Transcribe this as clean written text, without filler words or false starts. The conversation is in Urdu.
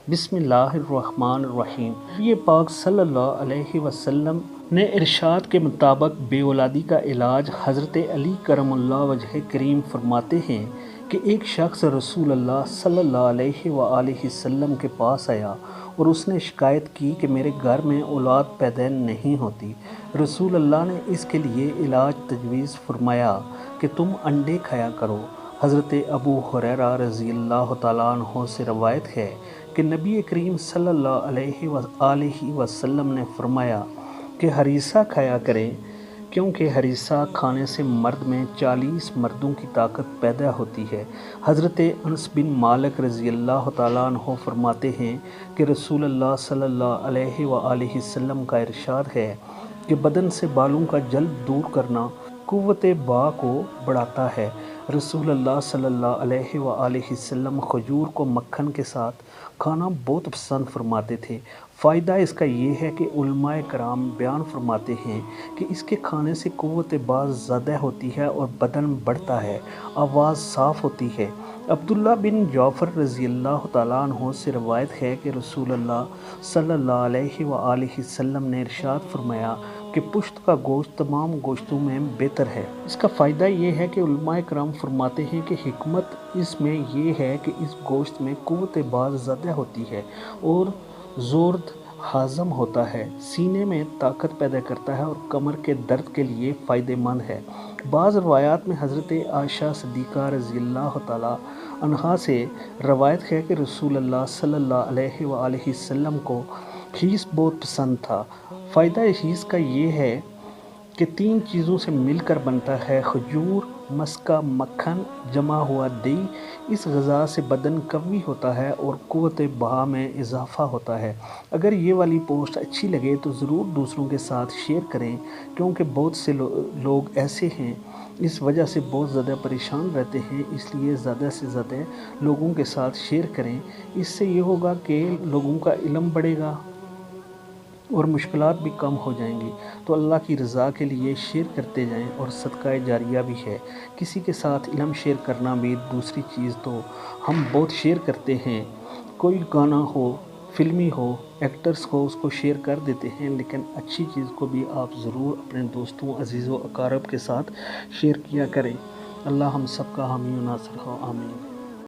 بسم اللہ الرحمن الرحیم۔ نبی پاک صلی اللہ علیہ وسلم نے ارشاد کے مطابق بے اولادی کا علاج حضرت علی کرم اللہ وجہ کریم فرماتے ہیں کہ ایک شخص رسول اللہ صلی اللہ علیہ وآلہ وسلم کے پاس آیا اور اس نے شکایت کی کہ میرے گھر میں اولاد پیدا نہیں ہوتی۔ رسول اللہ نے اس کے لیے علاج تجویز فرمایا کہ تم انڈے کھایا کرو۔ حضرت ابو ہریرہ رضی اللہ تعالیٰ عنہ سے روایت ہے کہ نبی کریم صلی اللہ علیہ وآلہ وسلم نے فرمایا کہ ہریسہ کھایا کریں، کیونکہ ہریسہ کھانے سے مرد میں 40 مردوں کی طاقت پیدا ہوتی ہے۔ حضرت انس بن مالک رضی اللہ تعالیٰ عنہ فرماتے ہیں کہ رسول اللہ صلی اللہ علیہ وآلہ وسلم کا ارشاد ہے کہ بدن سے بالوں کا جلد دور کرنا قوت با کو بڑھاتا ہے۔ رسول اللہ صلی اللہ علیہ وآلہ وسلم کھجور کو مکھن کے ساتھ کھانا بہت پسند فرماتے تھے۔ فائدہ اس کا یہ ہے کہ علماء کرام بیان فرماتے ہیں کہ اس کے کھانے سے قوت با زیادہ ہوتی ہے اور بدن بڑھتا ہے، آواز صاف ہوتی ہے۔ عبداللہ بن جعفر رضی اللہ تعالیٰ عنہ سے روایت ہے کہ رسول اللہ صلی اللہ علیہ وآلہ وسلم نے ارشاد فرمایا کہ پشت کا گوشت تمام گوشتوں میں بہتر ہے۔ اس کا فائدہ یہ ہے کہ علماء کرام فرماتے ہیں کہ حکمت اس میں یہ ہے کہ اس گوشت میں قوت با زیادہ ہوتی ہے اور زورد ہضم ہوتا ہے، سینے میں طاقت پیدا کرتا ہے اور کمر کے درد کے لیے فائدہ مند ہے۔ بعض روایات میں حضرت عائشہ صدیقہ رضی اللہ تعالیٰ عنہا سے روایت ہے کہ رسول اللہ صلی اللہ علیہ وآلہ وسلم کو خیس بہت پسند تھا۔ فائدہ خیس کا یہ ہے کہ 3 چیزوں سے مل کر بنتا ہے: کھجور، مسکہ مکھن، جمع ہوا دہی۔ اس غذا سے بدن قوی ہوتا ہے اور قوت با میں اضافہ ہوتا ہے۔ اگر یہ والی پوسٹ اچھی لگے تو ضرور دوسروں کے ساتھ شیئر کریں، کیونکہ بہت سے لوگ ایسے ہیں اس وجہ سے بہت زیادہ پریشان رہتے ہیں، اس لیے زیادہ سے زیادہ لوگوں کے ساتھ شیئر کریں۔ اس سے یہ ہوگا کہ لوگوں کا علم بڑھے گا اور مشکلات بھی کم ہو جائیں گی۔ تو اللہ کی رضا کے لیے شیئر کرتے جائیں، اور صدقہ جاریہ بھی ہے۔ کسی کے ساتھ علم شیئر کرنا بھی دوسری چیز تو ہم بہت شیئر کرتے ہیں، کوئی گانا ہو، فلمی ہو، ایکٹرز کو اس کو شیئر کر دیتے ہیں، لیکن اچھی چیز کو بھی آپ ضرور اپنے دوستوں، عزیز و اقارب کے ساتھ شیئر کیا کریں۔ اللہ ہم سب کا حامی و ناصر ہو، آمین۔